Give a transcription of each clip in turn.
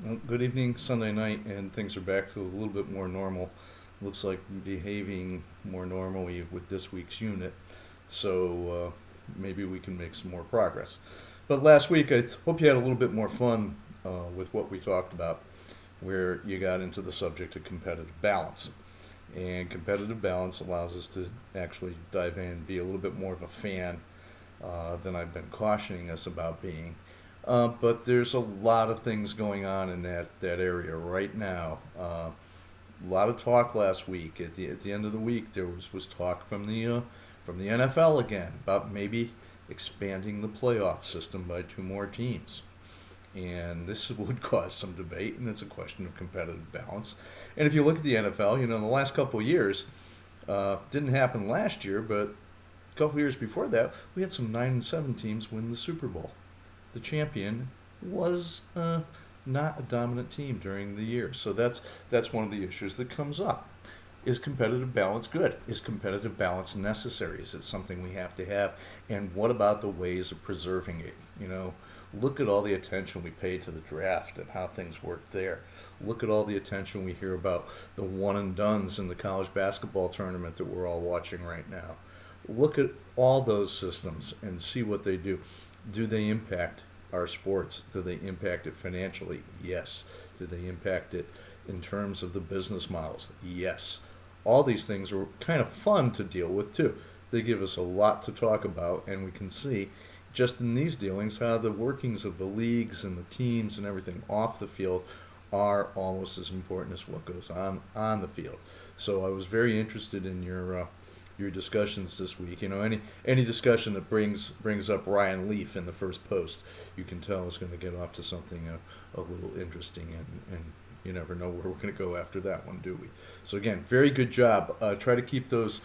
Well, good evening, Sunday night, and things are back to a little bit more normal. Looks like behaving more normally with this week's unit, so maybe we can make some more progress. But last week, hope you had a little bit more fun with what we talked about, where you got into the subject of competitive balance. And competitive balance allows us to actually dive in and be a little bit more of a fan than I've been cautioning us about being. But there's a lot of things going on in that area right now. A lot of talk last week. At the end of the week, there was talk from the NFL again about maybe expanding the playoff system by two more teams. And this would cause some debate, and it's a question of competitive balance. And if you look at the NFL, in the last couple of years, didn't happen last year, but a couple of years before that, we had some 9-7 teams win the Super Bowl. The champion was not a dominant team during the year. So that's one of the issues that comes up. Is competitive balance good? Is competitive balance necessary? Is it something we have to have? And what about the ways of preserving it? Look at all the attention we pay to the draft and how things work there. Look at all the attention we hear about the one and dones in the college basketball tournament that we're all watching right now. Look at all those systems and see what they do. Do they impact our sports? Do they impact it financially? Yes. Do they impact it in terms of the business models? Yes. All these things are kind of fun to deal with too. They give us a lot to talk about, and we can see just in these dealings how the workings of the leagues and the teams and everything off the field are almost as important as what goes on the field. So I was very interested in your discussions this week. Any discussion that brings up Ryan Leaf in the first post, you can tell is going to get off to something a little interesting, and you never know where we're going to go after that one, do we? So again, very good job. Try to keep those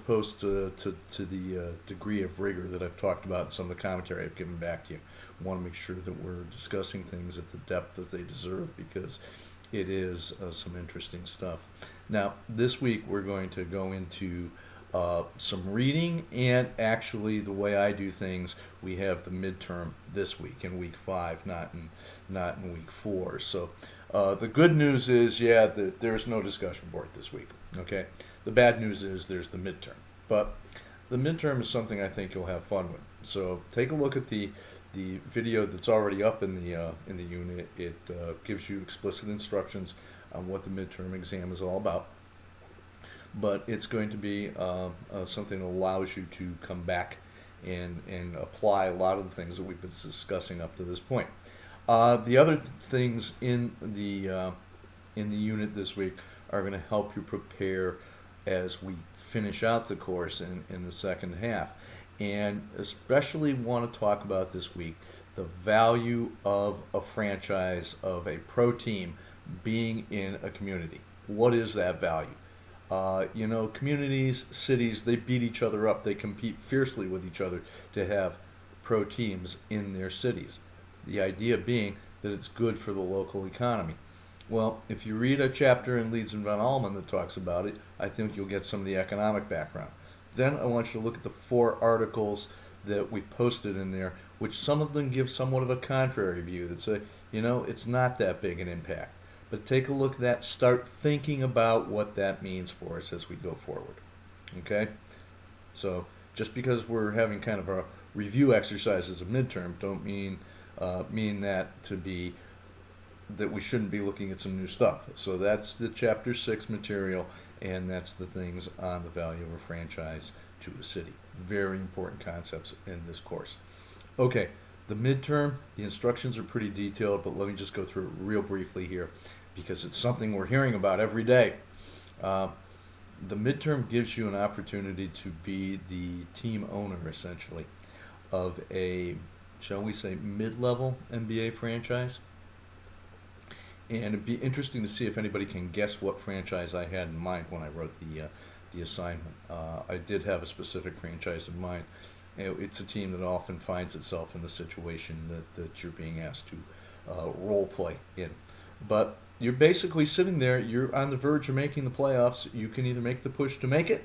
posts to the degree of rigor that I've talked about in some of the commentary I've given back to you. Want to make sure that we're discussing things at the depth that they deserve, because it is some interesting stuff. Now, this week we're going to go into some reading, and actually the way I do things, we have the midterm this week in week 5, not in week 4. So the good news is, there's no discussion board this week. Okay. The bad news is there's the midterm, but the midterm is something I think you'll have fun with. So take a look at the video that's already up in the unit. It gives you explicit instructions on what the midterm exam is all about. But it's going to be something that allows you to come back and apply a lot of the things that we've been discussing up to this point. The other things in the unit this week are going to help you prepare as we finish out the course in the second half, and especially want to talk about this week the value of a franchise, of a pro team being in a community. What is that value? Communities, cities, they beat each other up. They compete fiercely with each other to have pro teams in their cities. The idea being that it's good for the local economy. Well, if you read a chapter in Leeds and Van Almen that talks about it, I think you'll get some of the economic background. Then I want you to look at the 4 articles that we posted in there, which some of them give somewhat of a contrary view that say, it's not that big an impact. But take a look at that, start thinking about what that means for us as we go forward. Okay? So just because we're having kind of a review exercise as a midterm, don't mean that to be that we shouldn't be looking at some new stuff. So that's the chapter 6 material, and that's the things on the value of a franchise to a city. Very important concepts in this course. Okay, the midterm, the instructions are pretty detailed, but let me just go through it real briefly here, because it's something we're hearing about every day. The midterm gives you an opportunity to be the team owner, essentially, of a, shall we say, mid-level NBA franchise. And it'd be interesting to see if anybody can guess what franchise I had in mind when I wrote the assignment. I did have a specific franchise in mind. It's a team that often finds itself in the situation that you're being asked to role play in. But you're basically sitting there, you're on the verge of making the playoffs. You can either make the push to make it,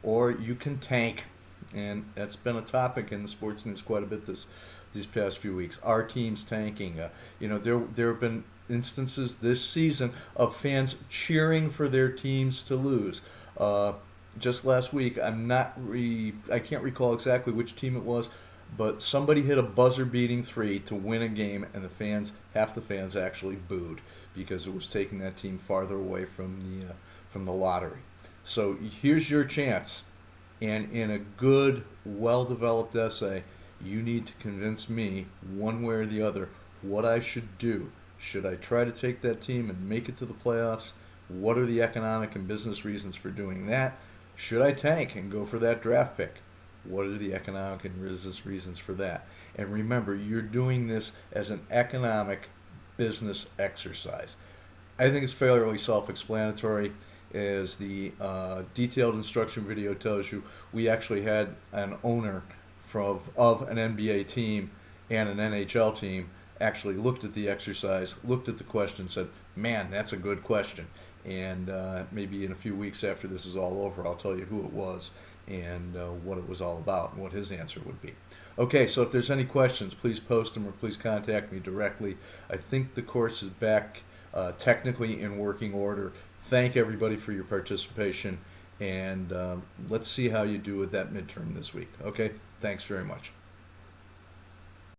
or you can tank. And that's been a topic in the sports news quite a bit these past few weeks. Our team's tanking. There have been instances this season of fans cheering for their teams to lose. Uh, just last week, I can't recall exactly which team it was, but somebody hit a buzzer-beating three to win a game, and half the fans actually booed because it was taking that team farther away from the lottery. So here's your chance, and in a good, well-developed essay, you need to convince me one way or the other what I should do. Should I try to take that team and make it to the playoffs? What are the economic and business reasons for doing that? Should I tank and go for that draft pick? What are the economic and business reasons for that? And remember, you're doing this as an economic business exercise. I think it's fairly self-explanatory. As the detailed instruction video tells you, we actually had an owner of an NBA team and an NHL team actually looked at the exercise, looked at the question, said, man, that's a good question. And maybe in a few weeks after this is all over, I'll tell you who it was and what it was all about and what his answer would be. Okay, so if there's any questions, please post them or please contact me directly. I think the course is back technically in working order. Thank everybody for your participation, and let's see how you do with that midterm this week. Okay, thanks very much.